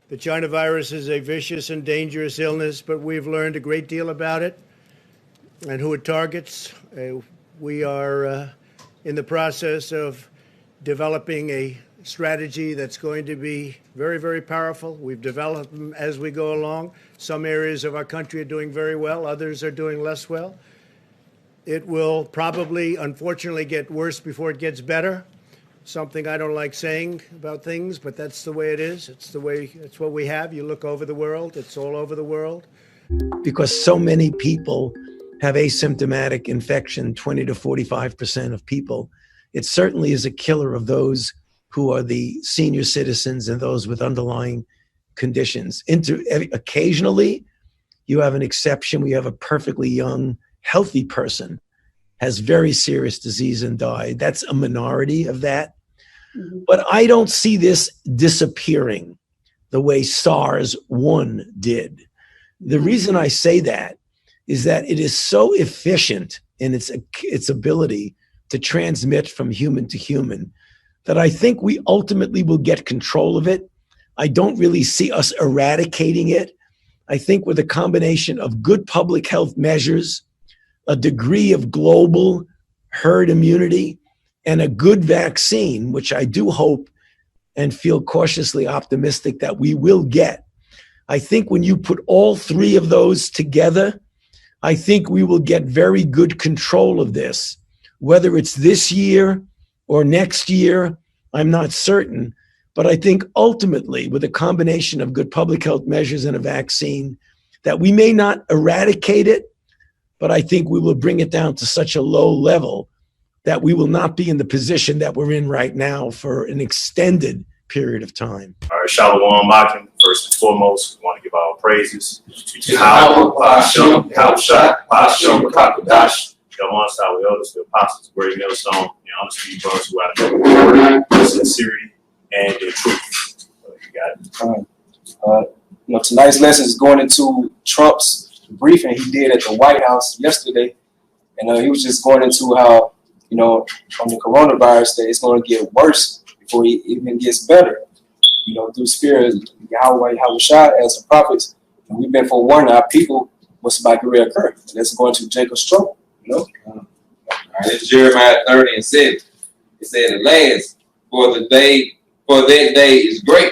The China virus is a vicious and dangerous illness, but we've learned a great deal about it and who it targets. We are in the process of developing a strategy that's going to be very, very powerful. We've developed them as we go along. Some areas of our country are doing very well. Others are doing less well. It will probably, unfortunately, get worse before it gets better. Something I don't like saying about things, but that's the way it is. It's what we have. You look over the world, it's all over the world. Because so many people have asymptomatic infection, 20 to 45% of people. It certainly is a killer of those who are the senior citizens and those with underlying conditions. Occasionally, you have an exception. We have a perfectly young, healthy person has very serious disease and died. That's a minority of that. Mm-hmm. But I don't see this disappearing the way SARS-1 did. The reason I say that is that it is so efficient in its ability to transmit from human to human that I think we ultimately will get control of it. I don't really see us eradicating it. I think with a combination of good public health measures, a degree of global herd immunity, and a good vaccine, which I do hope and feel cautiously optimistic that we will get. I think when you put all three of those together, I think we will get very good control of this. Whether it's this year or next year, I'm not certain. But I think ultimately, with a combination of good public health measures and a vaccine, that we may not eradicate it, but I think we will bring it down to such a low level that we will not be in the position that we're in right now for an extended period of time. All right, Shalom Makim. First and foremost, we want to give our praises to our elders, the apostles, great millstone, and honestly, brothers who out there with sincerity and the truth. You got it. Tonight's lesson is going into Trump's briefing he did at the White House yesterday, and he was just going into how, on the coronavirus, that it's going to get worse before it even gets better. Through spirit, Yahweh Shah as the prophets, and we've been forewarning our people what's about to reoccur. That's going to Jacob's trouble. All right, it's Jeremiah 30 and 7. It said, "Alas, for that day is great,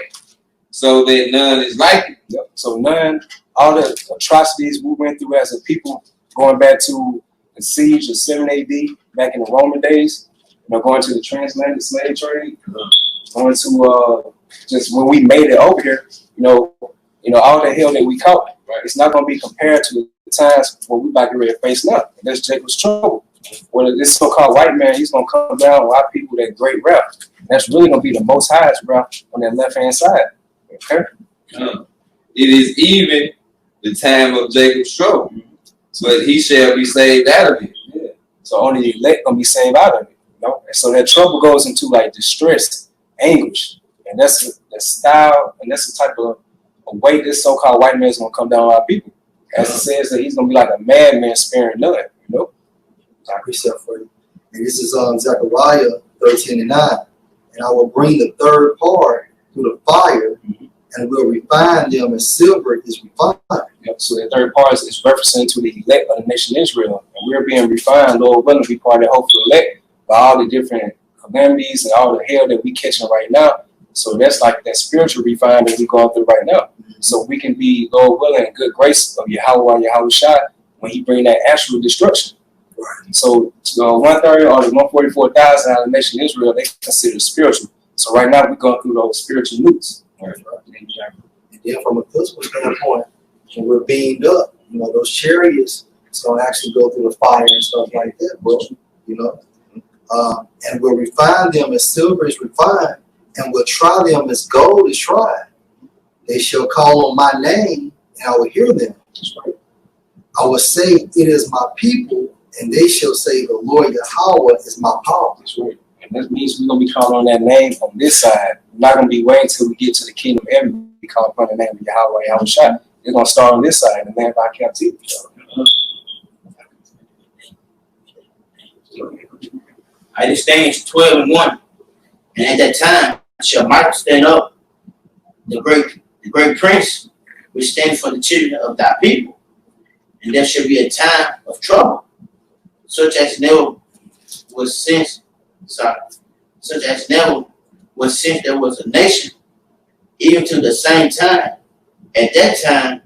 so that none is like it." Yep. So none, all the atrocities we went through as a people, going back to the siege of 7 AD, back in the Roman days, going to the transatlantic slave trade, going to just when we made it over here, all the hell that we caught, right? It's not going to be compared to the times when we about to ready to face now. That's Jacob's trouble. When this so-called white man, he's going to come down on our people that great wrath. That's really going to be the Most High's wrath on that left-hand side. Okay? It is even the time of Jacob's trouble, but he shall be saved out of it. Yeah. So only the elect going to be saved out of it. And so that trouble goes into like distress, anguish. And that's the style, and that's the type of way this so-called white man is going to come down on our people. As it says that he's going to be like a madman sparing none. I precept for you. And this is Zechariah 13 and 9. And I will bring the third part through the fire, and will refine them as silver is refined. Yep. So the third part is referencing to the elect of the nation Israel. And we're being refined, Lord willing, to be part of the hopeful elect by all the different calamities and all the hell that we catching right now. So that's like that spiritual refinement that we're going through right now. So we can be, Lord willing, in good grace of Yahweh Shah when he bring that actual destruction. Right. So 130 or the 144,000 out of the nation Israel, they consider spiritual. So right now we're going through those spiritual nukes. Right. And then from a physical standpoint, when we're beamed up, those chariots, it's going to actually go through the fire and stuff like that, bro. And we'll refine them as silver is refined, and we'll try them as gold is tried. They shall call on my name, and I will hear them. That's right. I will say, it is my people, and they shall say, the Lord Yahweh is my power. That's right. And that means we're going to be calling on that name on this side. We're not going to be waiting until we get to the kingdom of heaven. We call upon the name of Yahweh Shah. It's going to start on this side, the land of our captivity. I understand 12 and 1. And at that time shall Michael stand up, the great the great prince, which stands for the children of thy people. And there shall be a time of trouble, such as never was since, such as never was since there was a nation, even to the same time. At that time,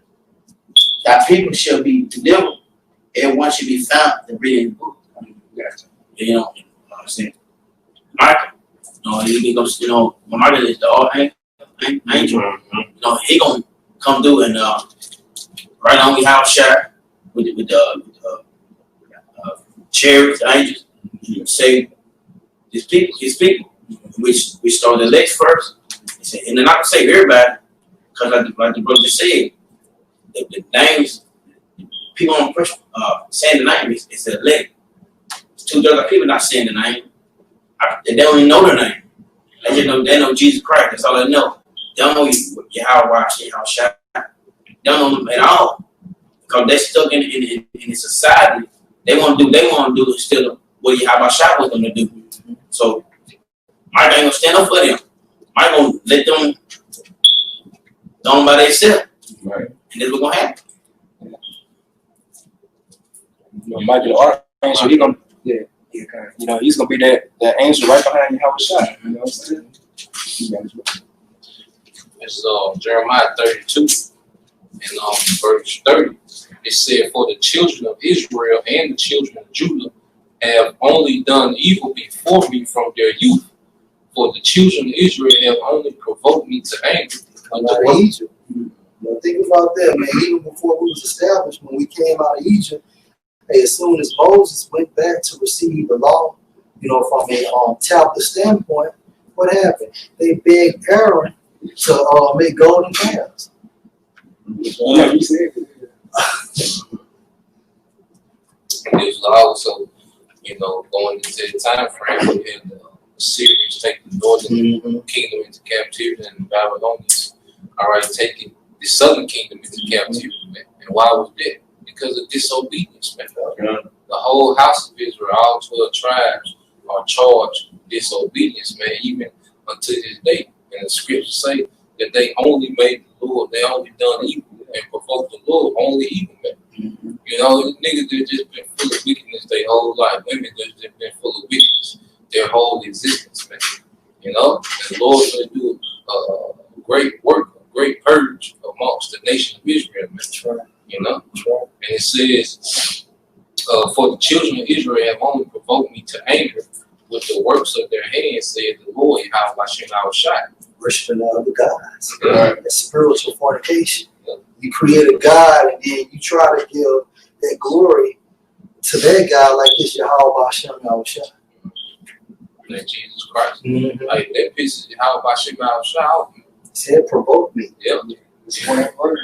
thy people shall be delivered, everyone shall be found and read in the book. You know what I'm saying? Michael, he goes, when Michael is the angel, he gonna come through and right on we have share with the chariots, the angels, say his people, which started the legs first. He said, and then I can say everybody, because like the brother just said, the names, people on saying the name is the elect. 2/3 of people not saying the name. They don't even know the name. They know Jesus Christ. That's all they know. They don't know Yahweh, Shai. They don't know them at all. Because they're stuck in a society. They want to do instead of what Yahweh Shai was going to do. So Mike ain't gonna stand up for them. Mike gonna let them go by themselves. Right. And that's what's gonna happen. Mike the archangel, he's gonna be that angel right behind you, Shai. You know what I'm saying? It's Jeremiah 32 and verse 30. It said, "For the children of Israel and the children of Judah have only done evil before me from their youth. For the children of Israel have only provoked me to anger." Like Egypt. Think about that, man. Even before we was established, when we came out of Egypt, as soon as Moses went back to receive the law, from a tablet standpoint, what happened? They begged Aaron to make golden calves. Yeah, you said it. There's also, going into the time frame where we had the Assyrians take the northern kingdom into captivity and the Babylonians, taking the southern kingdom into captivity, man. And why was that? Because of disobedience, man. The whole house of Israel, all 12 tribes, are charged with disobedience, man, even unto this day. And the scriptures say that they only made the Lord, they only done evil and provoked the Lord, only evil, man. Niggas that just been full of wickedness their whole life. Women that just been full of wickedness their whole existence, man. And the Lord's going to do a great work, a great purge amongst the nation of Israel, man. And it says, "For the children of Israel have only provoked me to anger with the works of their hands, said the Lord, Yahweh Shai." Worshiping other gods. That's spiritual fornication. You create a God and then you try to give that glory to that God like it's Yahweh Shai. Like Jesus Christ. Like that pisses Yahweh Shai out. Said provoke me. Yeah.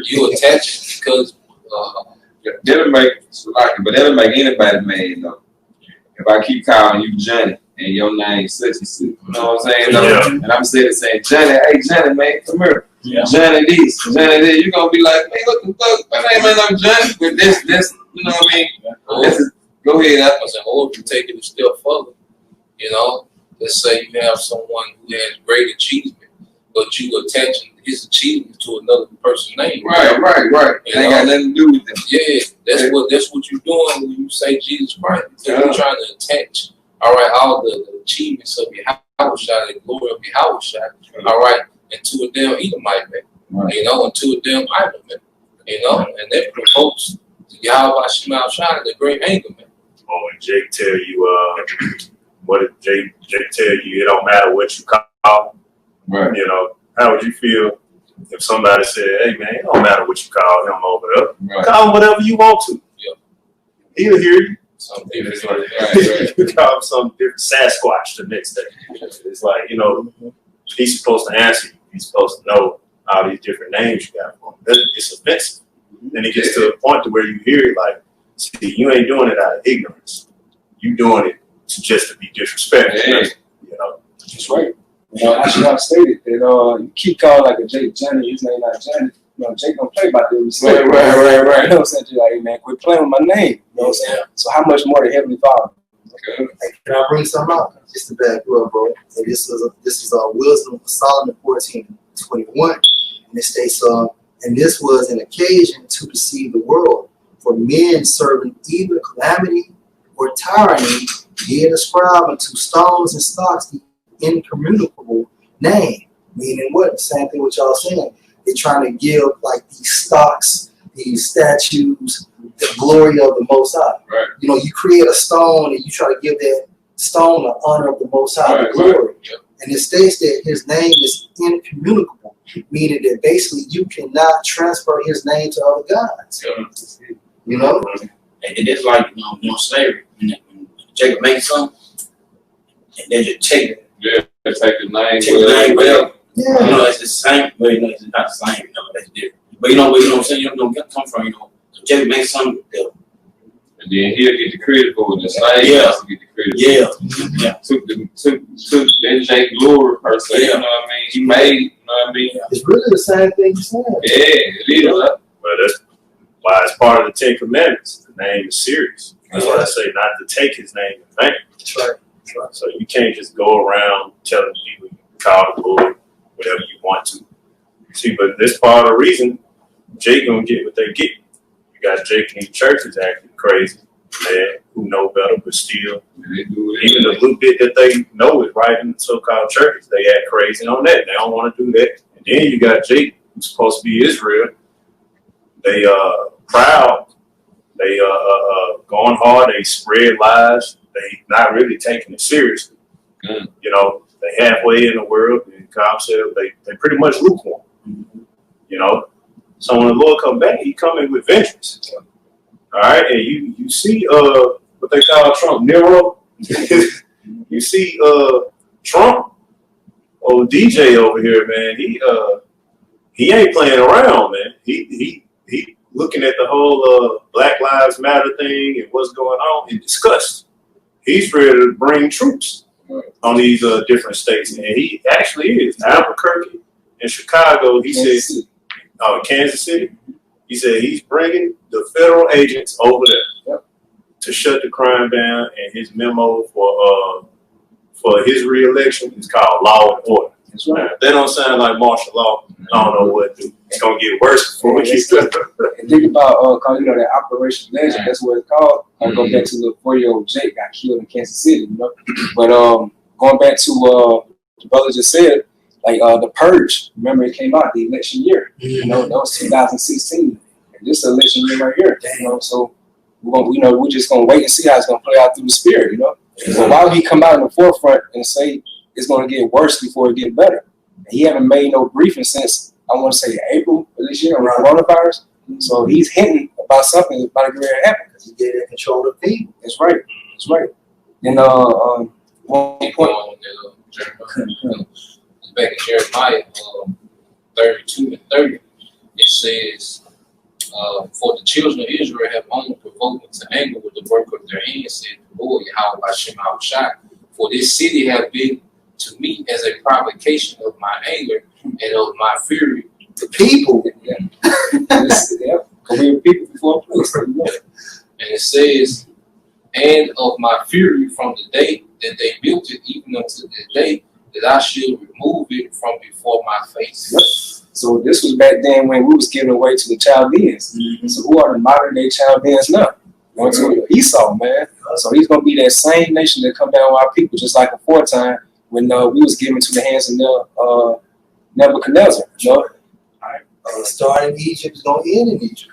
You attach it because that'll make anybody mad though. If I keep calling you Johnny and your name such and such, you know what I'm saying? Yeah. And I'm saying, Johnny, hey Johnny, man, come here. Yeah. Johnny this, Johnny that, you're gonna be like, man, what the fuck? My name ain't no Johnny, but that's you know what I mean? Go ahead. Or if you take it a step further, let's say you have someone who has great achievement, but you attaching his achievement to another person's name. Right. It ain't got nothing to do with them. Yeah, that's what you're doing when you say Jesus Christ. You're trying to attach, all the achievements of Yahweh Shai, the glory of Yahweh Shai, and to a damn Edomite, man. Right. And to a damn idol, man. And that provokes Yahweh Shai, the great anger, man. Oh, and Jake tell you, what did Jake tell you? It don't matter what you call. Right. How would you feel if somebody said, "Hey, man, it don't matter what you call him over there. Right. Call him whatever you want to. Yep. He'll hear you." Something It's different. like, you call him some different Sasquatch the next day. It's like, he's supposed to answer you. He's supposed to know all these different names you got for him. It's offensive. Then it gets to a point to where you hear it like, see, you ain't doing it out of ignorance. You doing it just to be disrespectful. Yeah. That's right. I should have stated that you keep calling like a Jake Johnny, his name not Johnny. Jake don't play about that. Right. You know what I'm saying? You're like, hey, man, quit playing with my name. You know what I'm saying? So how much more the Heavenly Father? Hey, can I bring something up? Just to back you up, bro. So this is Wisdom of Solomon 14:21. And it states, and this was an occasion to deceive the world, for men serving either calamity or tyranny did ascribe unto stones and stocks the incommunicable name. Meaning what? The same thing what y'all saying. They're trying to give like these stocks, these statues, the glory of the Most High. Right. You know, you create a stone and you try to give that stone the honor of the Most High, the glory. Right. Yep. And it states that his name is incommunicable, meaning that basically you cannot transfer his name to other gods. Yep. You know? And it's like, slavery. When Jacob makes something, and then you take it. Yeah, take the name. Take the name, well. Yeah. It's the same. Well, it's not the same. That's different. But what I'm saying, come from, Jacob makes something. And then he'll get the credit for it. The slave has to get the credit. Yeah. Took that Jake glory per se. You know what I mean? He made, you know what I mean? It's really the same thing you said. Yeah, it is. But that's why it's part of the Ten Commandments. The name is serious. That's why I say not to take his name in vain. That's right. So you can't just go around telling people you can call the Lord whatever you want to. See, but this part of the reason Jake gonna get what they get. You got Jake in these churches acting crazy, man, who know better, but still, even the little bit that they know is right in the so-called churches, they act crazy on that. They don't want to do that. And then you got Jake, who's supposed to be Israel. They proud. They going hard. They spread lies. They not really taking it seriously. Mm. You know, they halfway in the world. And Cobb said they pretty much lukewarm. You know, so when the Lord come back, he coming with vengeance. All right, and you see what they call Trump Nero. You see Trump, old DJ over here, man. He ain't playing around, man. He looking at the whole Black Lives Matter thing and what's going on in disgust. He's ready to bring troops on these different states, and he actually is. Albuquerque and Chicago, he says, Kansas City, he said he's bringing the federal agents over there to shut the crime down, and his memo for his re-election is called Law and Order. That's right. If that don't sound like martial law, I don't know what to do. It's gonna get worse before we get started. And think about, cause that Operation Legend, that's what it's called. I go back to the 4-year-old Jake got killed in Kansas City, But going back to the brother just said, like the Purge. Remember, it came out the election year. That was 2016. And this election year right here. So we're just gonna wait and see how it's gonna play out through the spirit. So why would he come out in the forefront and say it's gonna get worse before it gets better? And he haven't made no briefing since I want to say April of this year around coronavirus. So he's hinting about something that's about to get ready to happen because he get in control of the people. That's right. That's right. And one point. Back in Jeremiah 32 and 30, it says, for the children of Israel have only provoked me to anger with the work of their hands, said the Lord, Yahweh Hashem Shai. For this city have been to me as a provocation of my anger and of my fury. The people. We people before a place. And it says, and of my fury from the day that they built it, even unto the day that I should remove it from before my face. Yep. So this was back then when we was giving away to the Chaldeans. So who are the modern day Chaldeans now? Going to Esau, man. So he's gonna be that same nation that come down on our people, just like before time when we was given to the hands of Nebuchadnezzar. All right. Starting in Egypt is gonna end in Egypt.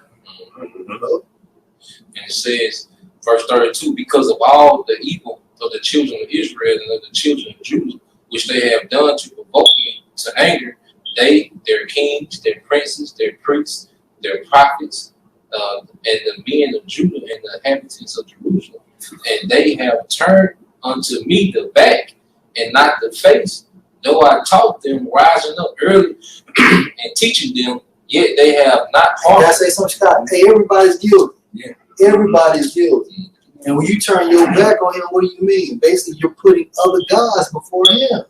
And it says, verse 32, because of all the evil of the children of Israel and of the children of Judah, which they have done to provoke me to anger, they, their kings, their princes, their priests, their prophets, and the men of Judah and the inhabitants of Jerusalem. And they have turned unto me the back and not the face, though I taught them rising up early and teaching them, yet they have not Can I say something, Scott? Hey, everybody's guilty. Yeah. Everybody's guilty. And when you turn your back on him, what do you mean? Basically, you're putting other gods before him.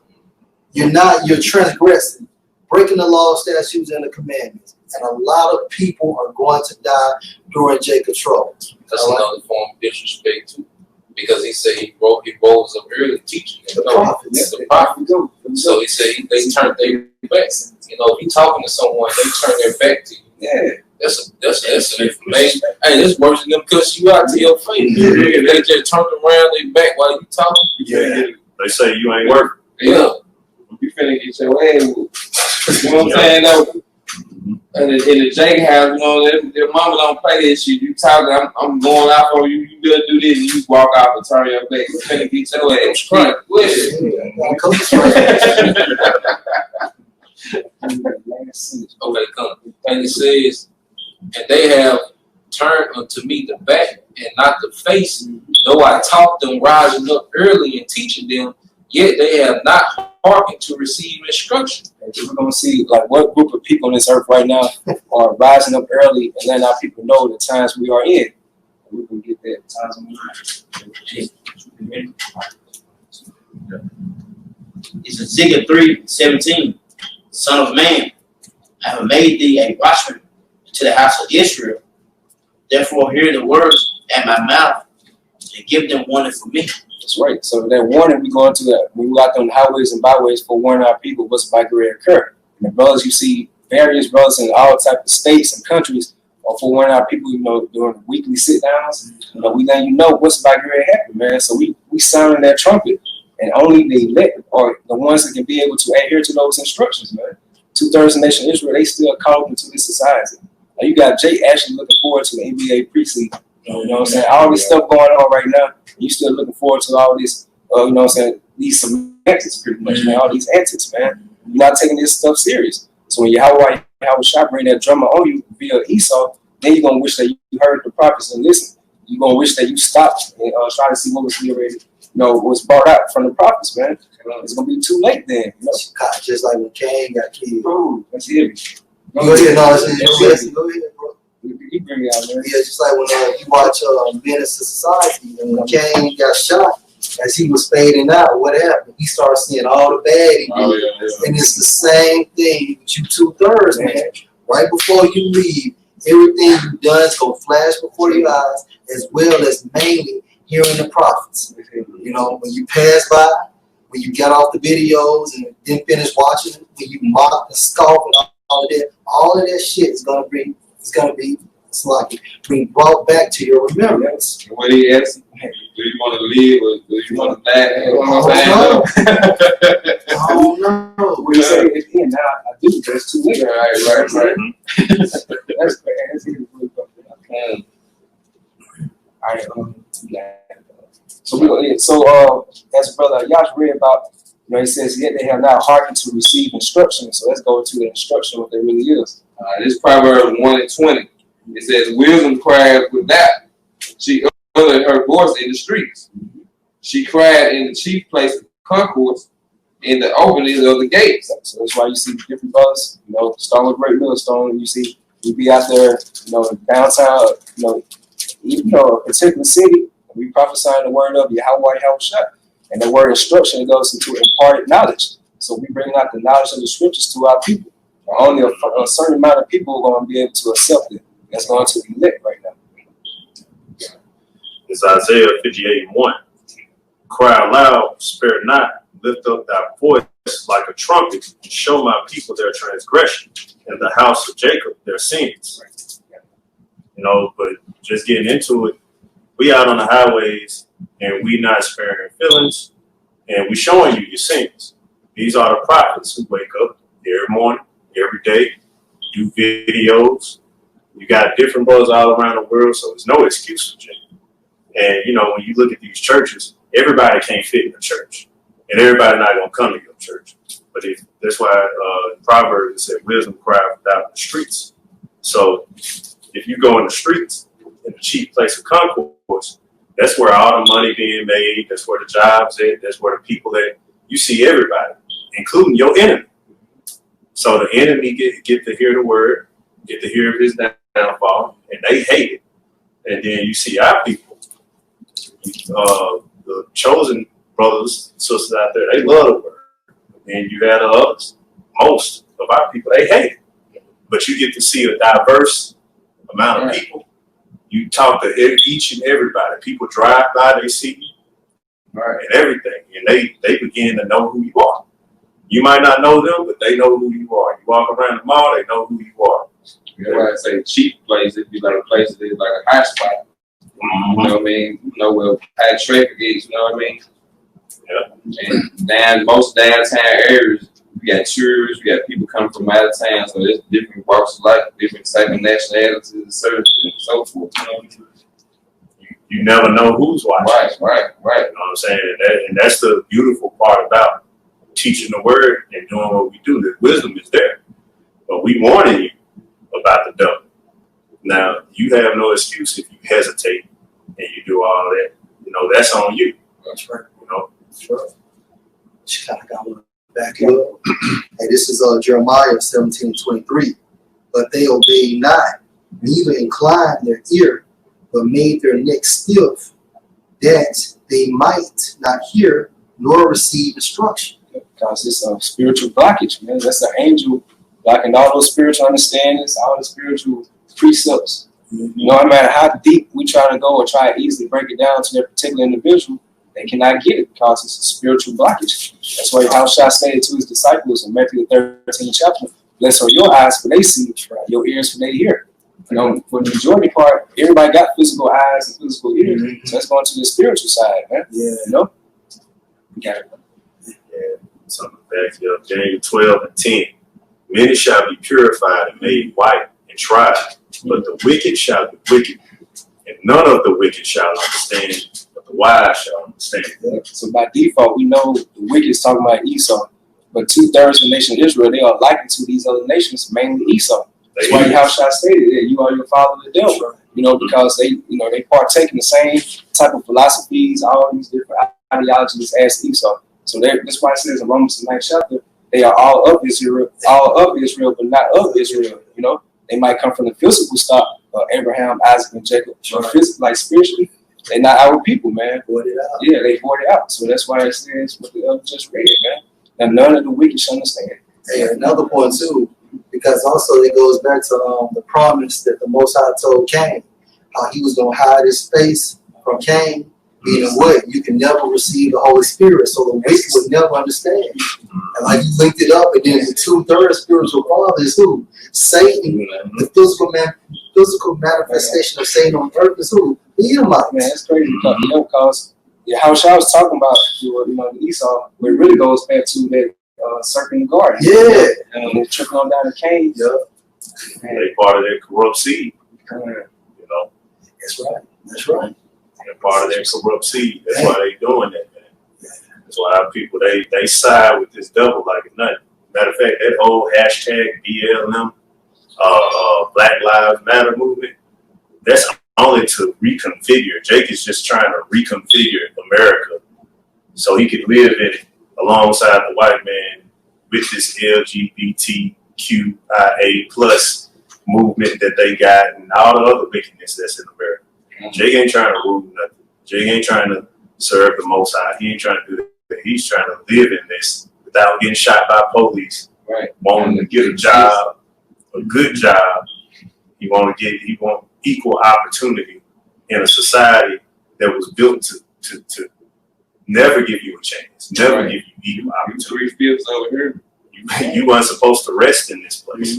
You're transgressing, breaking the law, statutes, and the commandments. And a lot of people are going to die during Jacob's trouble. That's another form of disrespect too. because he said he rose up early teaching. The prophets. The prophet. So he said they turned their back. You know, if you talking to someone, they turn their back to you. Yeah. That's an information. Hey, that's worse than them cuss you out to your face. They just turn around their back while you talking. Yeah. They say you ain't working. Yeah. You finna get your way. You know what I'm saying? Though, in the Jake house, you know, their mama don't play this shit. You talking, I'm going out on you. You better do this, and you walk off and turn your back. You finna get your ass right. Okay, come. And it says, and they have turned unto me the back and not the face, though I taught them rising up early and teaching them, yet they have not hearkened to receive instruction. We're gonna see like what group of people on this earth right now are rising up early and letting our people know the times we are in. We can get that times on It's Ezekiel 3:17. Son of man, I have made thee a watchman to the house of Israel. Therefore hear the words at my mouth and give them warning for me. That's right. So that warning we go into that when we go out on the highways and byways for warning our people what's about to occur. And the brothers you see, various brothers in all types of states and countries are for warning our people, you know, during weekly sit downs. You know, we letting you know what's about to happen, man. So we sounding that trumpet. And only the elect are the ones that can be able to adhere to those instructions, man. 2/3 of the nation of Israel, they still caught up into this society. Now you got Jay actually looking forward to the NBA preseason. You know what I'm saying? All this stuff going on right now, you still looking forward to all this, you know what I'm saying? These semantics pretty much, man. All these antics, man. You're not taking this stuff serious. So when Yahweh Shai bring that drummer on you via Esau, then you're going to wish that you heard the prophets and listened. You're going to wish that you stopped and try to see what was already, was brought out from the prophets, man. It's going to be too late then. You know? God, just like when Cain got killed. Bro, that's heavy. Go ahead, no, go ahead, bro. You bring it out, man. Yeah, just like when you watch Menace to Society, and when Cain got shot, as he was fading out, what happened? He started seeing all the bad he did. And it's the same thing with you 2/3, man. Right before you leave, everything you've done is going to flash before your eyes, as well as mainly hearing the prophets. You know, when you pass by, when you got off the videos and didn't finish watching it, when you mock and scoff and all of that shit is going to be, it's like being brought back to your remembrance. What he asked, do you want to live or do you want to die? I don't know. We say it again now. I do. That's too late. Right. That's crazy. All right. Yeah. So as Brother Yash read about, he says, yet they have not hearkened to receive instruction. So let's go to the instruction, what they really is. This Proverbs 1:20. It says, wisdom cried without. She uttered her voice in the streets. She cried in the chief place of concourse, in the openings of the gates. So that's why you see different brothers, starting with Great Millstone, you see we be out there, downtown, even a particular city, we prophesying the word of Yahweh Shai. And the word instruction goes into imparted knowledge. So we bring out the knowledge of the scriptures to our people. Only a certain amount of people are going to be able to accept it. That's going to be lit right now. It's Isaiah 58:1. Cry aloud, spare not, lift up thy voice like a trumpet, and show my people their transgression, and the house of Jacob their sins. But just getting into it, we out on the highways, and we not sparing your feelings, and we showing you your sins. These are the prophets who wake up every morning, every day, do videos. You got different brothers all around the world, so there's no excuse for Jay. And, when you look at these churches, everybody can't fit in the church. And everybody not going to come to your church. But that's why Proverbs said, wisdom cry without the streets. So if you go in the streets, in the chief place of concourse, that's where all the money being made. That's where the jobs at. That's where the people at. You see everybody, including your enemy. So the enemy get to hear the word, get to hear of his downfall, and they hate it. And then you see our people, the chosen brothers and sisters out there, they love the word. And you had others, most of our people, they hate it. But you get to see a diverse amount of people. You talk to each and everybody. People drive by, they see you, right, and everything, and they begin to know who you are. You might not know them, but they know who you are. You walk around the mall, they know who you are. That's why I say cheap place. It'd be like a place that is like a hot spot. You know what I mean? You know where high traffic is. You know what I mean? Yeah. And most downtown areas, we got tourists, we got people coming from out of town, so there's different walks of life, different type of nationalities, and so forth. You never know who's watching. Right. You know what I'm saying? And that's the beautiful part about teaching the word and doing what we do. The wisdom is there, but we warning you about the devil. Now you have no excuse if you hesitate and you do all that. You know, that's on you. That's right. You know, sure. She kind of got one back up. Hey, this is Jeremiah 17:23. But they obeyed not, neither inclined their ear, but made their neck stiff, that they might not hear nor receive instruction. Because it's a spiritual blockage, man. That's the angel blocking all those spiritual understandings, all the spiritual precepts. You know, no matter how deep we try to go or try to easily break it down to their particular individual, they cannot get it because it's a spiritual blockage. That's why Yahushua said to his disciples in Matthew 13 chapter, bless are your eyes for they see, your ears for they hear. You know, for the majority part, everybody got physical eyes and physical ears. So let's go into the spiritual side, man. Yeah. You know? We got it. yeah. Something back here, Daniel 12 and 10. Many shall be purified and made white and tried, but the wicked shall be wicked, and none of the wicked shall understand, but the wise shall understand. Yeah. So by default, we know the wicked is talking about Esau, but 2/3 of the nation of Israel, they are likened to these other nations, mainly Esau. That's why Yahushua stated that you are your father the devil. You know, because they partake in the same type of philosophies, all these different ideologies as Esau. So that's why it says in Romans the 9th chapter, they are all of Israel, but not of Israel. You know, they might come from the physical stock of Abraham, Isaac, and Jacob, but like spiritually, they're not our people, man. Void it out. Yeah, they void it out. So that's why it says what the other just read, man. And none of the wicked shall understand. And another point too, because also it goes back to the promise that the Most High told Cain, how he was going to hide his face from Cain. Meaning what? You can never receive the Holy Spirit, so the wicked would never understand. And like you linked it up, and then the 2/3 spiritual father is who? Satan. The physical manifestation of Satan on earth is who? The Edomite. Man, that's crazy. Because Yahushua was talking about the Esau, but it really goes back to that serpent garden. Yeah. And they're trickling on down the cave. Yeah. They part of that corrupt seed. You know. That's right. That's right. They're part of that corrupt seed. That's why they doing that, man. That's why our people they side with this devil like it's nothing. Matter of fact, that whole hashtag BLM, Black Lives Matter movement, that's only to reconfigure. Jake is just trying to reconfigure America so he could live in it alongside the white man with this LGBTQIA plus movement that they got and all the other wickedness that's in America. Jake ain't trying to rule nothing. Jake ain't trying to serve the Most High. He ain't trying to do that. He's trying to live in this without getting shot by police. Right. Wanting to get a job, a good job. He want equal opportunity in a society that was built to never give you a chance, never give you equal opportunity. 3/5 over here. You weren't supposed to rest in this place.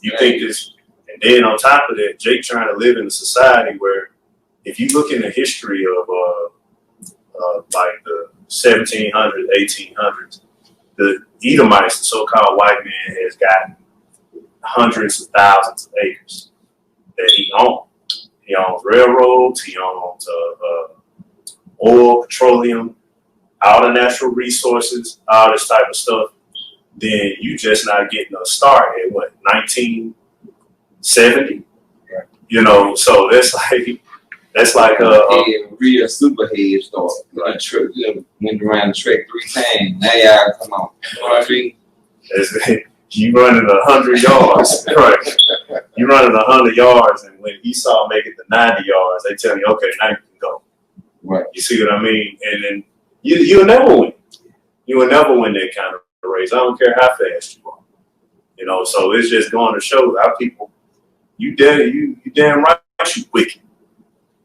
You think this. And then on top of that, Jake trying to live in a society where, if you look in the history of like the 1700s, 1800s, the Edomites, the so-called white man, has gotten hundreds of thousands of acres that he owns. He owns railroads, he owns oil, petroleum, all the natural resources, all this type of stuff. Then you just not getting a start at what, 1970? You know, so that's like real super head start. Like went around the track 3 times. Now y'all come on. You know what I mean? You running 100 yards, right? You running 100 yards, and when Esau make it to 90 yards, they tell you, okay, now you can go. Right. You see what I mean? And then you'll never win. You will never win that kind of race. I don't care how fast you are. You know, so it's just going to show our people. You damn right you wicked.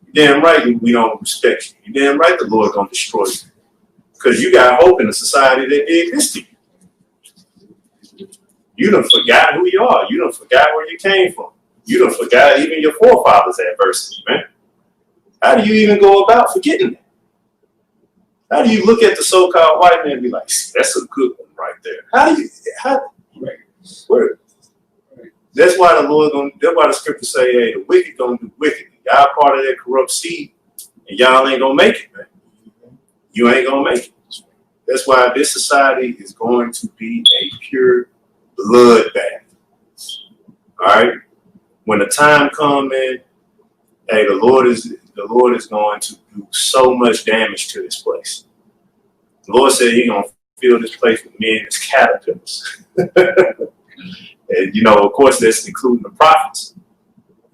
You damn right we don't respect you. You damn right the Lord gonna destroy you. Because you got hope in a society that did exist to you. You done forgot who you are. You done forgot where you came from. You done forgot even your forefathers' adversity, man. How do you even go about forgetting that? How do you look at the so-called white man and be like, that's a good one right there? That's why the Lord that's why the scriptures say, hey, the wicked gonna do wicked. Y'all part of that corrupt seed, and y'all ain't gonna make it, man. You ain't gonna make it. That's why this society is going to be a pure bloodbath. All right. When the time comes, man, hey, the Lord is going to do so much damage to this place. The Lord said He's gonna fill this place with men as caterpillars. And you know, of course, that's including the prophets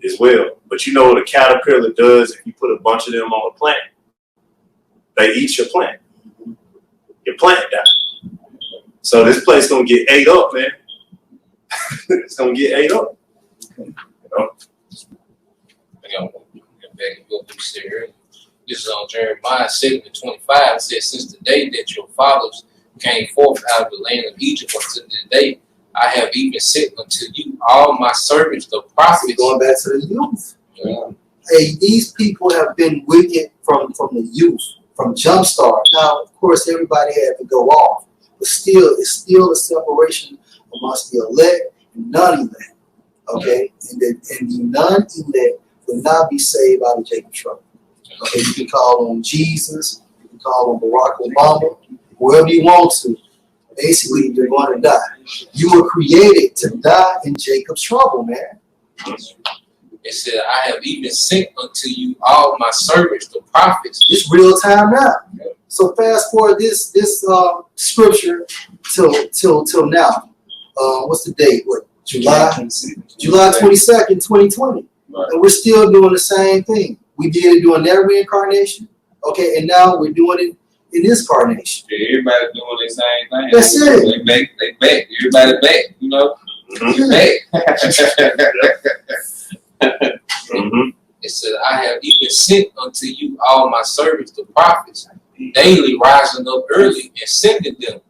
as well. But you know what a caterpillar does if you put a bunch of them on a plant? They eat your plant. Your plant dies. So this place gonna get ate up, man. It's gonna get ate up. You know? This is on Jeremiah 7:25. It says, since the day that your fathers came forth out of the land of Egypt unto the day I have even sent unto you all my servants, the prophets. Going back to the youth. Yeah. Hey, these people have been wicked from the youth, from jumpstart. Now, of course, everybody had to go off, but still, it's still a separation amongst the elect and non-elect. Okay, and the non-elect will not be saved out of Jacob's trouble. Okay, you can call on Jesus, you can call on Barack Obama, whoever you want to. Basically, you're going to die. You were created to die in Jacob's trouble, man. It said, I have even sent unto you all my servants, the prophets. It's real time now. So fast forward this scripture till now. What's the date? What? July 22nd, 2020. Right. And we're still doing the same thing. We did it during their reincarnation. Okay, and now we're doing it in this carnation. Yeah, everybody doing the same thing. That's it. They back. Everybody back, you know. Mm-hmm. Mm-hmm. It said, I have even sent unto you all my servants, the prophets, daily rising up early and sending them.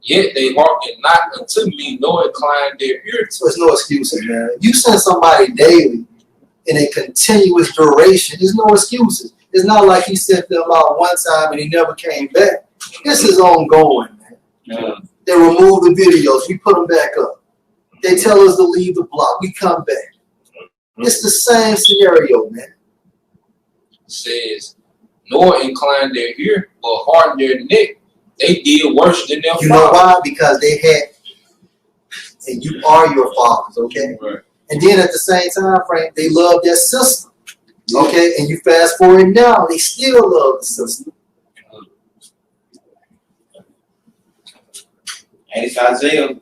Yet they hearken not unto me, nor incline their ear. So there's no excuses, man. You send somebody daily in a continuous duration, there's no excuses. It's not like he sent them out one time and he never came back. This is ongoing, man. Yeah. They remove the videos, we put them back up. They tell us to leave the block, we come back. It's the same scenario, man. It says, nor incline their ear, but harden their neck. They did worse than their fathers. You know why? Because they had, and you are your fathers, okay? Right. And then at the same time frame, they love their system, okay? And you fast forward now, they still love the system. And it's Isaiah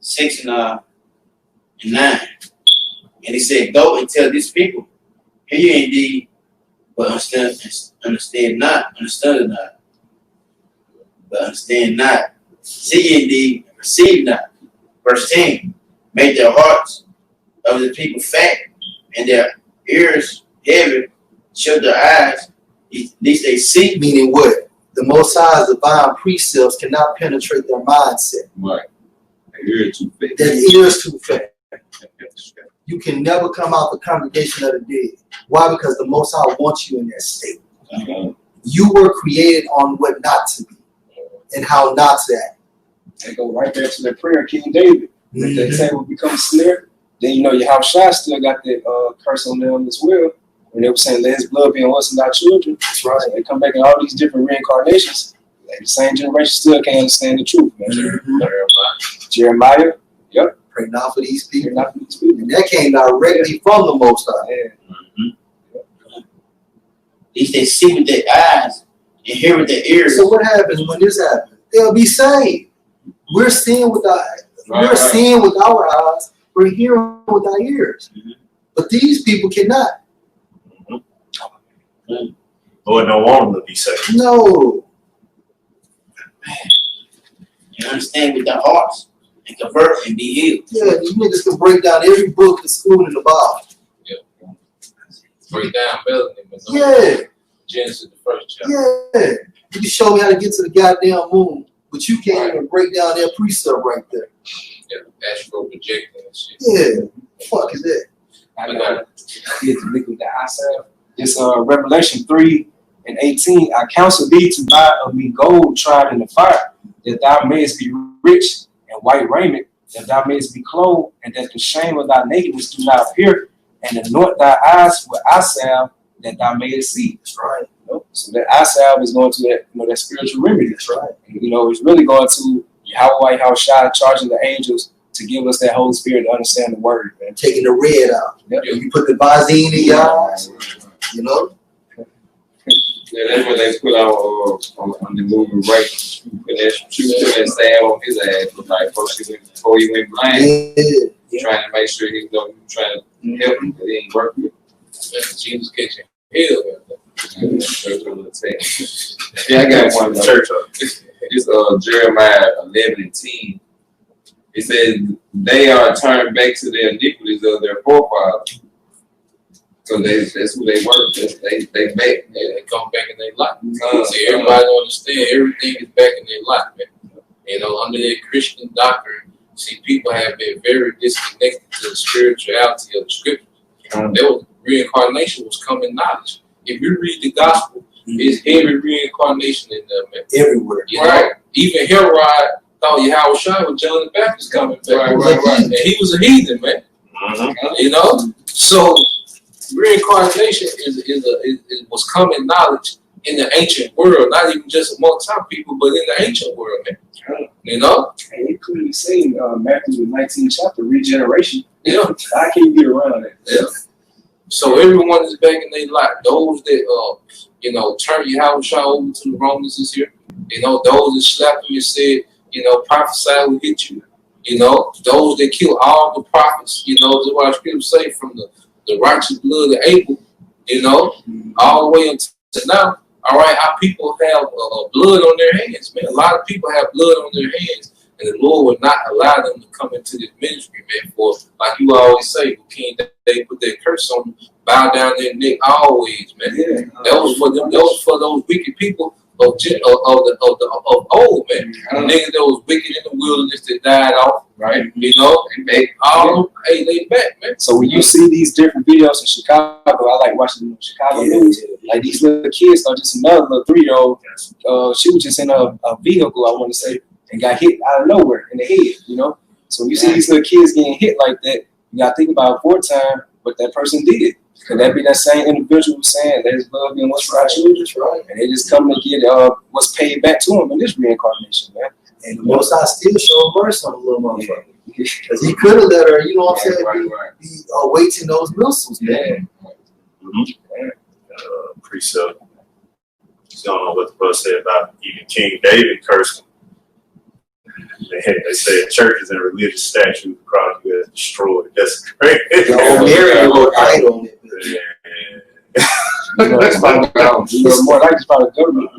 6 and 9. And he said, go and tell these people, hear ye indeed, but understand not, understand not. But understand not. See ye indeed, and perceive not. Verse 10, make their hearts of the people fat, and their ears heavy, shut their eyes, lest they see. Meaning what? The Most High's divine precepts cannot penetrate their mindset. Right. Their ears too fat. Their ears too fat. You can never come out the congregation of the dead. Why? Because the Most High wants you in that state. You were created on what not to be and how not to act. They go right back to the prayer, King David. If that table becomes snare, then you know your house shot still got that curse on them as well. When they were saying, let his blood be on us and our children. That's right. They come back in all these different reincarnations. The same generation still can't understand the truth, man. Jeremiah. Yep. Pray not for these people. And that came directly from the Most High. Yeah. At least they see with their eyes and hear with their ears. So what happens when this happens? They'll be saved. We're seeing with our seeing with our eyes. We're hearing with our ears. But these people cannot. Lord don't want them to be saved. No. You understand with their hearts and convert and be healed. Yeah, these niggas can break down every book in school in the Bible. break down melanin. Yeah. Genesis, the first chapter. Yeah. You can show me how to get to the goddamn moon, but you can't even break down that precept right there. Yeah, astral projecting and shit. Yeah. The fuck is that? I got get the liquid the eye salve. It's Revelation 3:18. I counsel thee to buy of me gold tried in the fire, that thou mayest be rich, and white raiment, that thou mayest be clothed, and that the shame of thy nakedness do not appear, and anoint thy eyes with eye salve, that thou mayest see. That's right. So that eye salve is going to that, that spiritual remedy. That's right. And, it's really going to Yahweh Yahushua charging the angels to give us that Holy Spirit to understand the word, man. Taking the red out. Yep. You put the Visine in your eyes, Yeah, that's what they put on the movie Right. Put that shoe and stab on his ass, like before he went blind. Yeah. Trying to make sure he trying to help him, but it ain't working. Jesus kitchen. Hell, yeah, I got one church. It's Jeremiah 11:10. It says they are turned back to the iniquities of their forefathers. So that's who they work. They back. They come back in their life. See, everybody understand everything is back in their life, man. Under their Christian doctrine, see, people have been very disconnected to the spirituality of the scriptures. There was reincarnation was common knowledge. If you read the gospel, it's heavy reincarnation in there, man. Everywhere. Even Herod thought Yahushua was John the Baptist coming back. Right. And he was a heathen, man. So reincarnation was common knowledge in the ancient world, not even just amongst our people, but in the ancient world, man. And you clearly seen Matthew 19th chapter, regeneration. Yeah. How can you get around it? Yeah. So everyone is back in their life. Those that turn Yahushua over to the Romans this year. Those that slapped him and said, prophesy will hit you. Those that kill all the prophets. That's what scripture say, from the righteous blood of Abel. All the way until now. All right, our people have blood on their hands, man. A lot of people have blood on their hands, and the Lord will not allow them to come into this ministry, man. For, like you always say, King, they put their curse on them, bow down their neck always, man. Yeah. That was for them. That was for those wicked people of old, man. Niggas that was wicked in the wilderness that died off, right? And they they back, man. So when you see these different videos in Chicago, I like watching Chicago news. Like these little kids, or just another little 3-year-old, she was just in a vehicle, I want to say, and got hit out of nowhere in the head. So when you see these little kids getting hit like that, you gotta think about wartime, what that person did. Could that be that same individual saying there's love in what's for our children? Right. And they just come to get what's paid back to them in this reincarnation, man. And the Most High still showing mercy on the little motherfucker. Because he could have let her, be awaiting those missiles, man. Precept. I don't know what the book said about even King David cursed him. They said churches and religious statues across the U.S. destroyed. That's crazy. Mary wrote idol on it. It's more like it's about a government.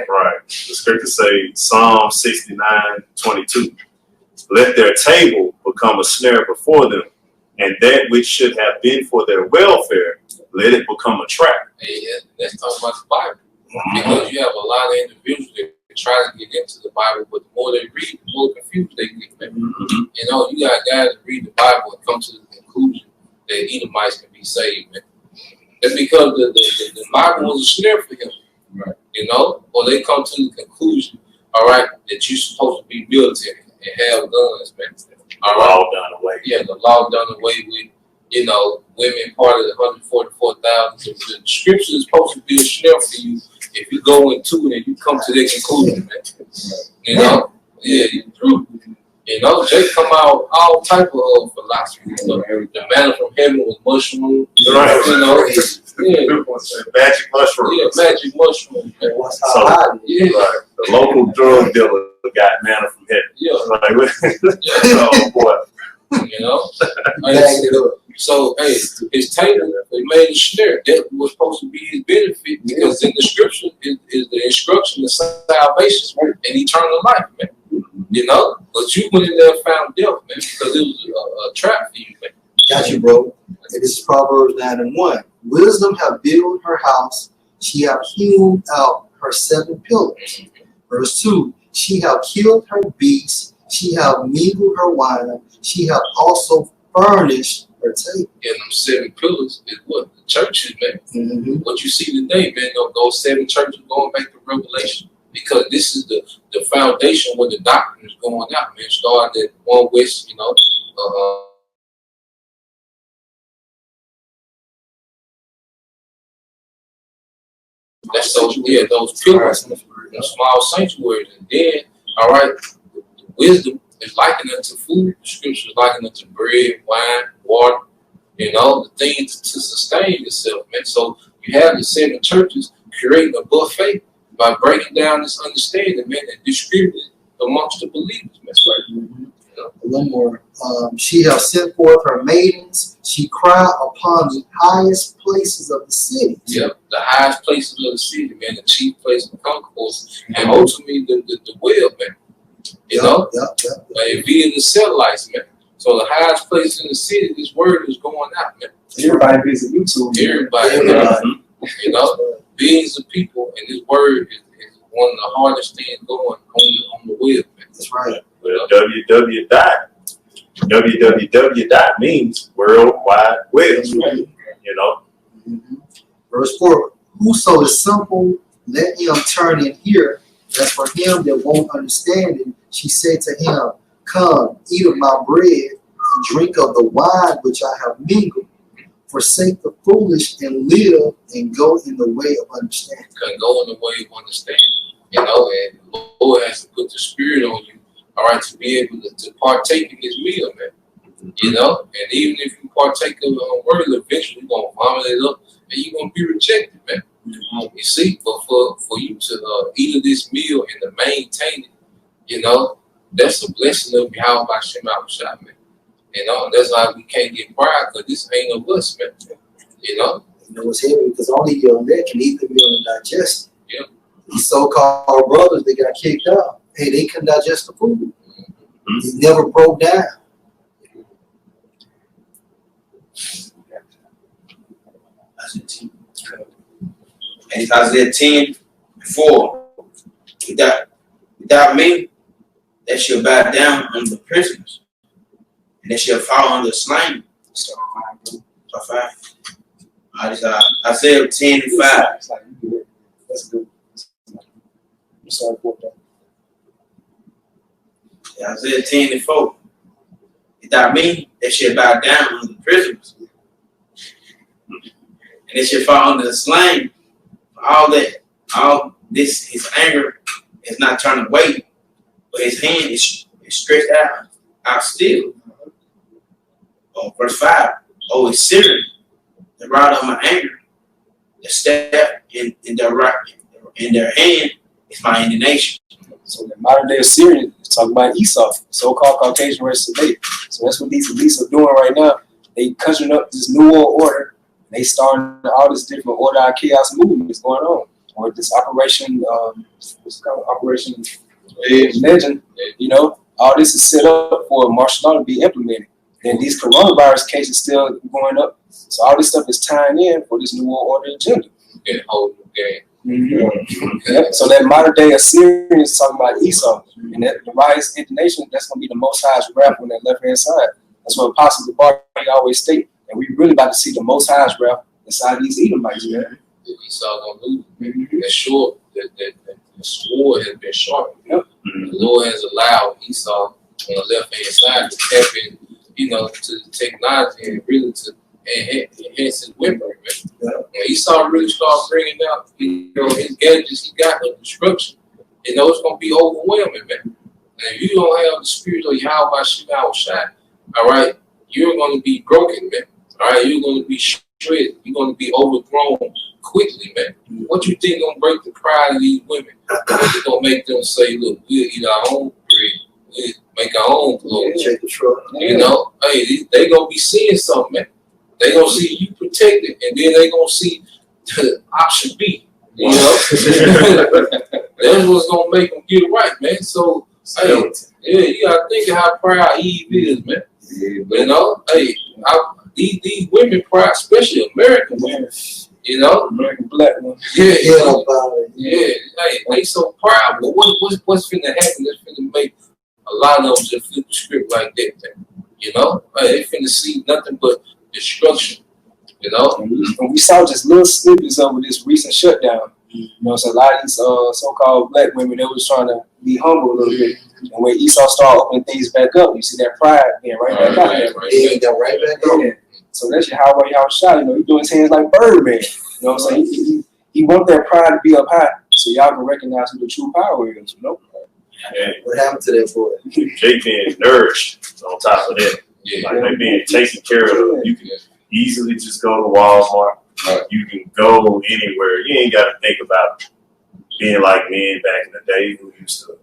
Right. The scripture say Psalm 69:22. Let their table become a snare before them, and that which should have been for their welfare, let it become a trap. Hey, let's talk about the Bible. Because you have a lot of individuals that try to get into the Bible, but the more they read, the more confused they get. You got guys that read the Bible and come to the conclusion that Edomites can be saved, man. That's because the Bible was a snare for him. Right. Or they come to the conclusion, all right, that you're supposed to be military and have guns, man. All right. Law done away. Yeah, the law done away with. Women part of the 144,000. The scripture is supposed to be a snare for you if you go into it and you come to that conclusion, man. Yeah, true. They come out all type of philosophy. The manna from heaven was mushroom. Right. Magic mushroom. Yeah, magic mushroom. Right. The local drug dealer got manna from heaven. Yeah. Oh boy. So, his table, they made a snare. That was supposed to be his benefit because in the scripture is the instruction of salvation and eternal life, man. But you went in there and found death, man, because it was a trap for you, man. Got you, bro. And this is Proverbs 9:1. Wisdom have built her house. She have hewn out her 7 pillars. Verse 2. She have killed her beasts. She have mingled her wine. She have also furnished her table. And them 7 pillars is what? The churches, man. Mm-hmm. What you see today, man, those 7 churches going back to Revelation. Because this is the foundation where the doctrine is going out, man. Starting at one west, that's those pillars, them small sanctuaries. And then, all right, the wisdom is likened unto food. The scripture is likened unto bread, wine, water, the things to sustain yourself, man. So you have the 7 churches creating a buffet by breaking down this understanding, man, and distributing it amongst the believers, man. That's right. Mm-hmm. A little more. She have sent forth her maidens. She cried upon the highest places of the city. Yep, the highest places of the city, man, the chief place of concourse, and ultimately the well, man. Like via the satellites, man. So the highest place in the city, this word is going out, man. Everybody visit YouTube. Everybody. Billions of people, and this word is one of the hardest things going on the web, man. That's right. Well, www dot means World Wide Web. Mm-hmm. Verse 4. Whoso is simple, let him turn and hear. As for him that won't understand it, she said to him, come, eat of my bread, and drink of the wine which I have mingled. Forsake the foolish and live, and go in the way of understanding. Can go in the way of understanding, and the Lord has to put the Spirit on you, all right, to be able to partake in this meal, man. And even if you partake of a word, eventually you're gonna vomit it up, and you're gonna be rejected, man. You see, but for you to eat of this meal and to maintain it, that's a blessing of Yahweh Hashem Shah, man. That's why we can't get pride, because this ain't of us, man. It's heavy because only your elect can eat the meal and digest it. Yeah. These so-called brothers, they got kicked out. Hey, they couldn't digest the food. It never broke down. And it's Isaiah 10:4. Without me, they shall bow down under the prisoners, and they shall fall under the slain. Start 5. Isaiah 10:5. That's good. I'm sorry for that. Isaiah 10:4. Without me, they shall bow down under the prisoners, and they shall fall under the slain. All this, his anger is not turned away, but his hand is stretched out still. Verse 5. Oh, it's Syria, the rod of my anger, the staff in their hand is my indignation. So the modern day Assyrians is talking about Esau, so-called Caucasian race today. So that's what these elites are doing right now. They conjuring up this new world order. They starting all this different order of chaos movements going on. Or this operation, what's it called? Operation Legend. All this is set up for martial law to be implemented. And these coronavirus cases still going up. So all this stuff is tying in for this new world order agenda. Yeah, whole game. Mm-hmm. So that modern day Assyrian is talking about Esau, and that the rise in the nation, that's going to be the Most High's wrath on that left hand side. That's what Apostle Bar always state, and we really about to see the Most High's wrath inside these Edomites, man. Esau gonna lose. That's sure that the sword has been sharpened. Yep. The Lord has allowed Esau on the left hand side to tap in, to the technology and really to enhance his weaponry, man. When Esau really started bringing out, his gadgets he got of destruction, it's gonna be overwhelming, man. And if you don't have the spirit of Yahweh Shai, all right, you're gonna be broken, man. All right, you're gonna be shredded. You're gonna be overthrown quickly, man. What you think gonna break the pride of these women? What's gonna make them say, look, we'll eat our own bread, we'll make our own clothes. Hey, they gonna be seeing something, man. They gonna see you protected, and then they gonna see the option B. That's what's gonna make them get it right, man. So, hey, Yeah, you gotta think of how proud Eve is, man. Yeah, You know, hey, these women proud, especially American women. You know, American black women. yeah, about it. yeah. Hey, they so proud. But what's finna happen? That's finna make a lot of them just flip the script like that. You know, they finna see nothing but destruction. You know, And we saw just little snippets of this recent shutdown. You know, so a lot of these so-called black women, they was trying to be humble a little bit. And when Esau started opening things back up, you see that pride being right back out there. Yeah, he got right back on. Yeah. So that's your how y'all shot. You know, he doing his hands like Birdman. You know what I'm saying? He want that pride to be up high, so y'all can recognize who the true power is. You know. And What happened to that boy? they being nourished on top of that. yeah, Like they being taken care of. You can easily just go to Walmart. You can go anywhere. You ain't got to think about being like men back in the day who used to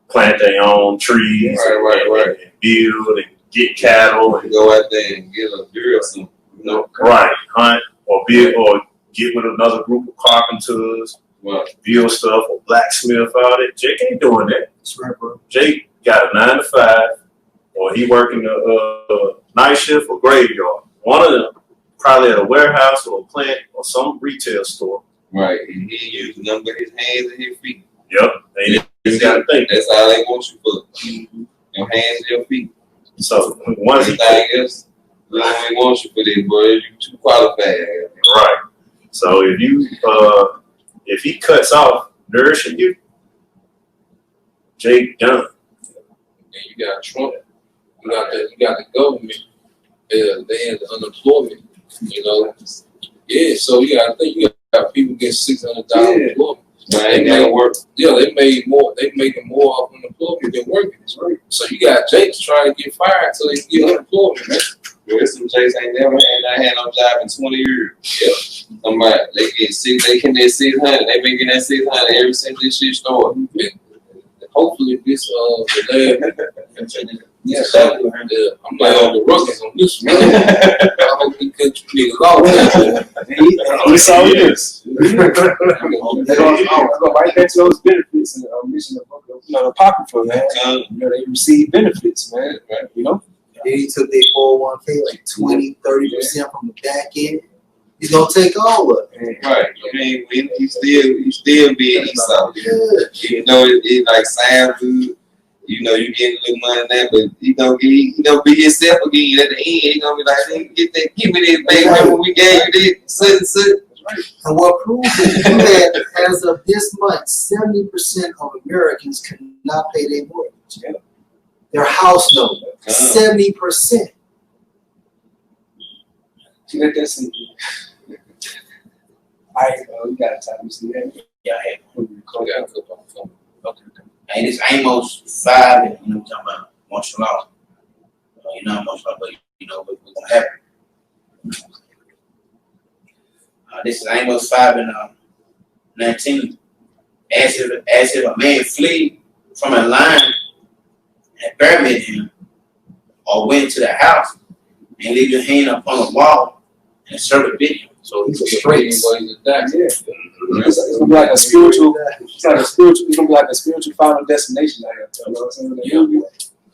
plant their own trees Right. and build and get cattle and Go out there and get a girl some, you know. hunt or build or get with another group of carpenters, build stuff or blacksmith out it. Jake ain't doing that. That's right, bro. Jake got a 9 to 5, or he working a night shift or graveyard. One of them probably at a warehouse or a plant or some retail store. Right. And he using nothing but his hands and his feet. Yep. They just got to think. That's all they want you for. Your hands and your feet. So once he Anything else, they don't want you for this, boy. You too qualified. right. So if he cuts off nourishing you, Jake done. and you got Trump. You got the government. They had the unemployment. You know, yeah. So you got to think you got people get $600 unemployment. They gotta work. Yeah, they made more. They making more off unemployment than working. So you got Jakes trying to get fired so they can get unemployment, man. There's some Jakes ain't never had no job in 20 years. Yeah. Somebody they get they can get 600. They making that 600 ever since this shit started. Hopefully this Yeah, I'm like on the rookies on this one. I hope he cut you niggas off. he saw this. Yes. They're going right back to those benefits and mission of the Apocrypha, man. You know, they receive benefits, man. You know? Then he took their 401k like 20-30% from the back end. He's gonna take all of it. Right. I mean, you still being Esau. Yeah. You know, it like sound good. You know, you getting a little money now, but you gonna be yourself again at the end. You gonna be like, hey, give me this baby. Remember we gave you this, And what proves it, that as of this month, 70% of Americans cannot pay their mortgage. Yeah. Their house note, 70%. You let that sink in. All right, you got time to see that? Yeah, I have. Okay. And it's Amos 5, and you know, we're talking about martial law. You know, martial law, but you know what's gonna happen. This is Amos 5 and 19. As if a man flee from a lion and bury him, or went to the house and leave your hand upon the wall and serve a bit him. So He's he's straight. straight. It's gonna be like a spiritual. It's gonna be like a spiritual final destination out here. You know what I'm saying?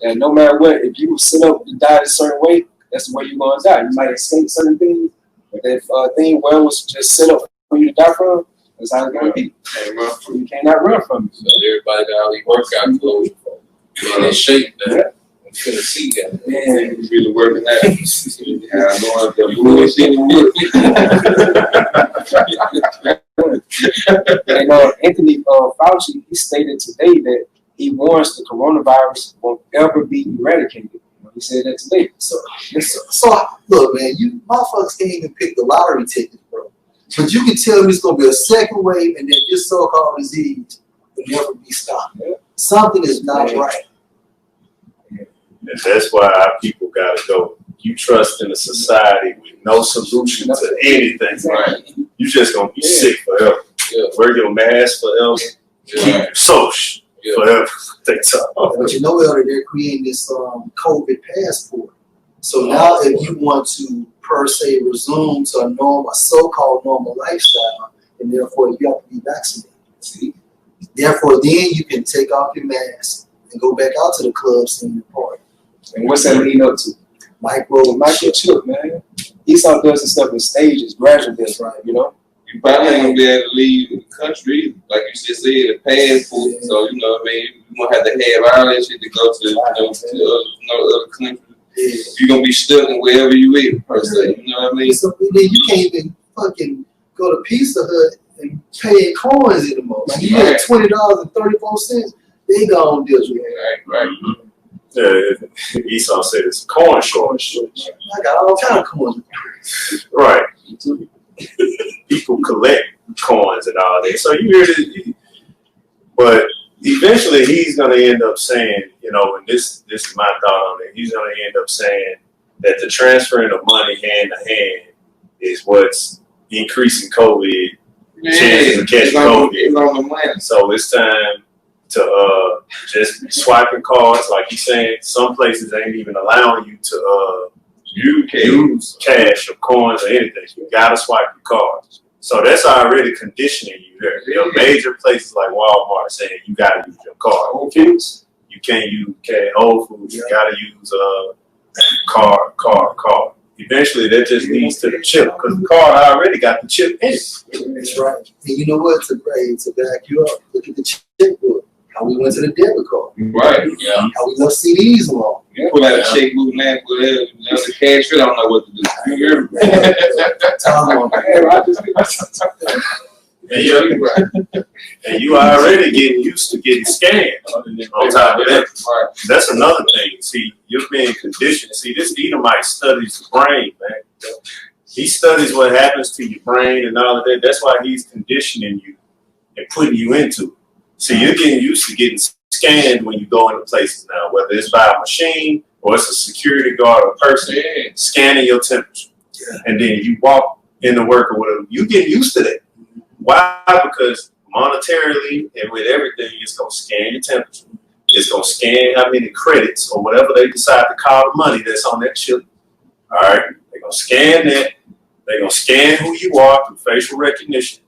And no matter what, if you set up to die a certain way, that's the way you're gonna die. You might escape certain things, but that thing where it was just set up for you to die from, that's how it's gonna be. You cannot run from it. So everybody got all these workout clothes and in shape that I'm finna see that. Man, You really working out. I know I'm the bullshit. And Anthony Fauci, he stated today that he warns the coronavirus won't ever be eradicated. He said that today. So look, man, you motherfuckers can't even pick the lottery tickets, bro. But you can tell me it's gonna be a second wave and that this so-called disease will never be stopped. Something is not right. And that's why our people got to go. You trust in a society with no solution to anything. Right. You just going to be sick forever. Yeah. Wear your mask forever. Keep your social forever. But you know, Elder, they're creating this COVID passport. So now if you want to, per se, resume to a so-called normal lifestyle, and therefore you have to be vaccinated. See? Therefore, then you can take off your mask and go back out to the club scene and party. And what's that lead up to? Microchip, man. Esau does this stuff in stages, gradually. That's right, you know. You probably ain't gonna be able to leave the country, like you just said, the passport. So you know what I mean. You gonna have to have all that shit to go to, other countries. Yeah. You're gonna be stuck in wherever you at, per se. You know what I mean? So then you can't even fucking go to Pizza Hut and pay in coins anymore. Like you get $20.34, they gone deals with that. Right. Mm-hmm. Yeah, Esau said it's a coin shortage. I got all kind of coins. Right. People collect coins and all that. So you hear this, but eventually he's going to end up saying, you know, and this is my thought on it, he's going to end up saying that the transferring of money hand to hand is what's increasing COVID, chances of catching COVID. So it's time to just swiping cards, like he's saying. Some places ain't even allowing you to use cash or coins or anything. You gotta swipe your cards. So that's already conditioning you there. You know, major places like Walmart saying you gotta use your card. Whole Foods, you can't use cash. Whole Foods, you gotta use card. Eventually, that just leads to the chip because the card already got the chip in it. That's right. And you know what? To back you up, look at the checkbook. How we went to the debit card. Right. Yeah. How we left CDs along. You pull out a checkbook now, the cash, you don't know what to do. You hear me? And you already getting used to getting scanned on top of that. That's another thing. See, you're being conditioned. See, this Edomite studies the brain, man. He studies what happens to your brain and all of that. That's why he's conditioning you and putting you into it. See, you're getting used to getting scanned when you go into places now, whether it's by a machine or it's a security guard or person scanning your temperature. And then you walk into work or whatever. You get used to that. Why? Because monetarily and with everything, it's going to scan your temperature. It's going to scan how many credits or whatever they decide to call the money that's on that chip. All right? They're going to scan that. They're going to scan who you are through facial recognition.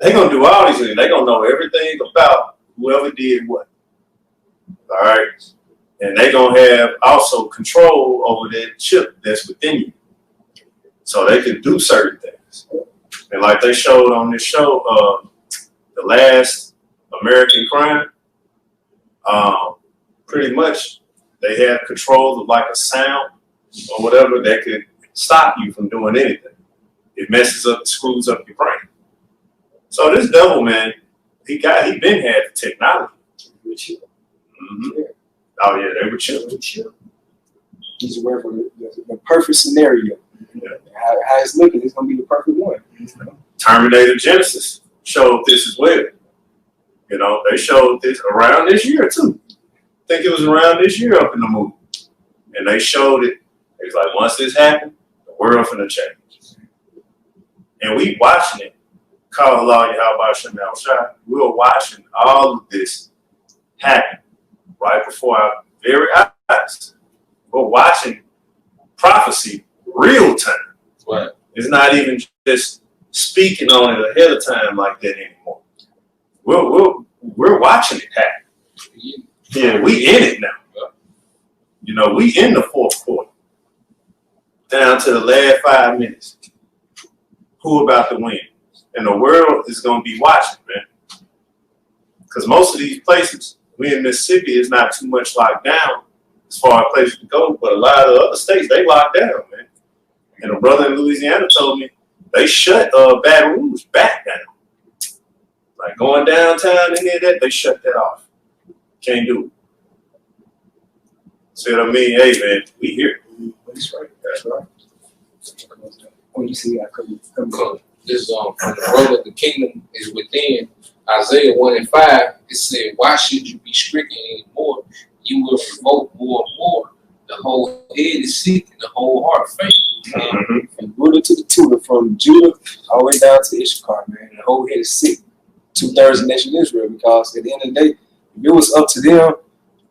They're going to do all these things. They're going to know everything about whoever did what. All right? And they're going to have also control over that chip that's within you. So they can do certain things. And like they showed on this show, The Last American Crime, pretty much they have control of like a sound or whatever that could stop you from doing anything. It messes up, screws up your brain. So this devil, man, he been had the technology. Mm-hmm. Oh yeah, they were chill. He's aware for the perfect scenario. Yeah. How it's looking, it's gonna be the perfect one. Terminator Genesis showed this as well. You know, they showed this around this year too. I think it was around this year up in the movie. And they showed it. It was like, once this happened, the world finna change. And we watching it. Call Allah Yahweh Shem Al-Shai. We were watching all of this happen right before our very eyes. We're watching prophecy real time. Right. It's not even just speaking on it ahead of time like that anymore. We're watching it happen. Yeah, we in it now. You know, we in the fourth quarter. Down to the last 5 minutes. Who about to win? And the world is going to be watching, man. Because most of these places, we in Mississippi, is not too much locked down as far as places to go. But a lot of the other states, they locked down, man. And a brother in Louisiana told me they shut Baton Rouge back down. Like going downtown, any of that, they shut that off. Can't do it. See what I mean? Hey, man, we here. That's right. That's right. When you see that come This from the road of the kingdom is within. Isaiah 1:5, it said, "Why should you be stricken anymore? You will provoke more and more. The whole head is sick and the whole heart faint." From Buddha to the Tula, from Judah all the way down to Issachar, man. The whole head is sick. 2/3 of the nation of Israel, because at the end of the day, if it was up to them,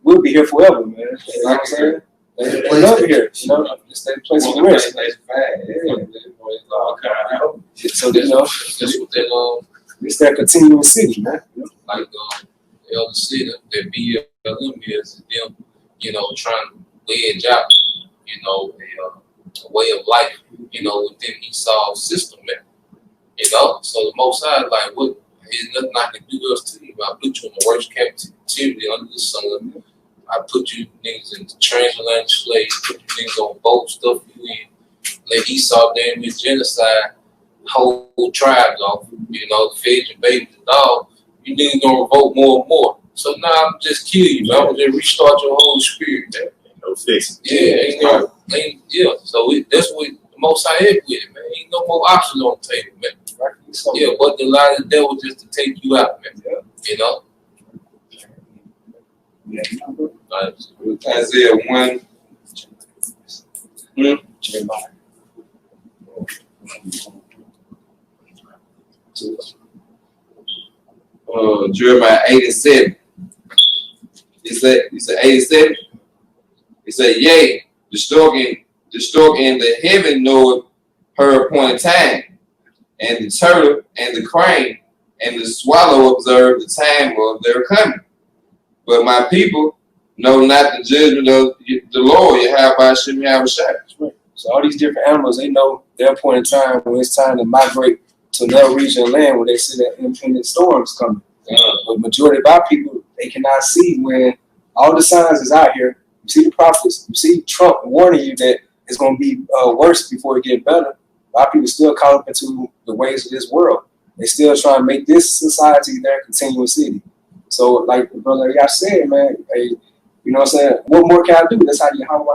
we'll be here forever, man. You know what I'm saying? They love it here, you know. It's their place of rest. So you know, it's that continuous city, man. Like Elder said that BLM is them, trying to wedge out, a way of life, within Esau's system, man. So the Most High, like, what is nothing I can do else to you. I put you in the worst captivity under the sun. I put you niggas in transatlantic slaves, put you niggas on boats, stuff you in, let Esau damn his genocide, whole tribes off, fed your babies and dog. You niggas gonna revolt more and more. So now I'm just kill you, man. I'm gonna just restart your whole spirit, man. No fix. Yeah, So that's what the Most High is with it, man. Ain't no more options on the table, man. Yeah, but the lie of the devil just to take you out, man. Isaiah 1. Jeremiah 8 and 7. He said 8 and 7. He said, yea, the stork in the heaven knoweth her appointed time, and the turtle and the crane and the swallow observe the time of their coming. But my people know not the judgment of the Lord, Yahweh Shem Yahushua. So all these different animals, they know their appointed time when it's time to migrate to their region of land where they see that independent storms coming. But majority of our people, they cannot see when all the signs is out here. You see the prophets, you see Trump warning you that it's going to be worse before it get better. Our people still caught up into the ways of this world. They still trying to make this society their continuous city. So like the brother y'all said, man, hey, you know what I'm saying? What more can I do? That's how y'all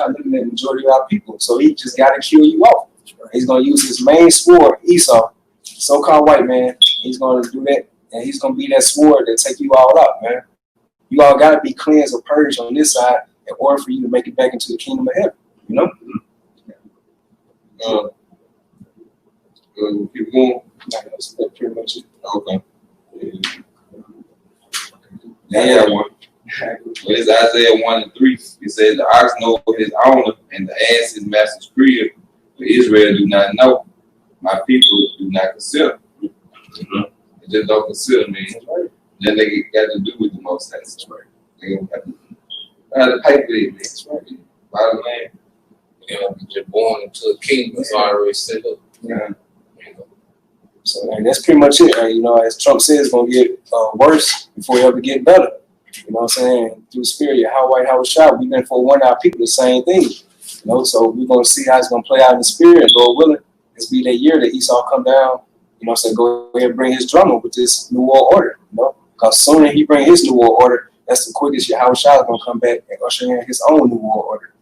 looking at the majority of our people. So he just got to kill you off. He's going to use his main sword, Esau, so-called white man. He's going to do that, and he's going to be that sword that take you all out, man. You all got to be cleansed or purged on this side in order for you to make it back into the kingdom of heaven, Keep going. That's pretty much it. Okay. Yeah, one. Well, it's Isaiah 1 and 3. It says, the ox knows his owner, and the ass his master's crib. But Israel do not know. My people do not consider. They just don't consider me. Then they got to do with the Most High. That's right. They have to pay for it, man. That's right. Bottom line. You're born into a kingdom that's already set up. Yeah. So that's pretty much it. As Trump says, it's going to get worse before it ever get better. You know what I'm saying? Through the spirit, how white, how shot, we've been for one of our people the same thing. So we're going to see how it's going to play out in the spirit. And Lord willing, it's be that year that Esau come down, go ahead and bring his drummer with this new world order, Because sooner he bring his new world order, that's the quickest Yahweh Shah is going to come back and usher in his own new world order,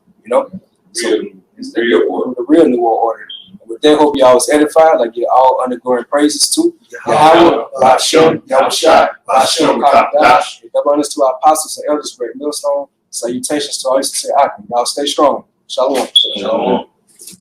So it's the real new world order. With that, hope y'all was edified, like you're all undergoing praises too. Yahweh, Hashem, Yahushua, Hashem, Kadash. Double honors to our apostles and elders, great millstone. Salutations to all you say, y'all stay strong. Shalom. Shalom.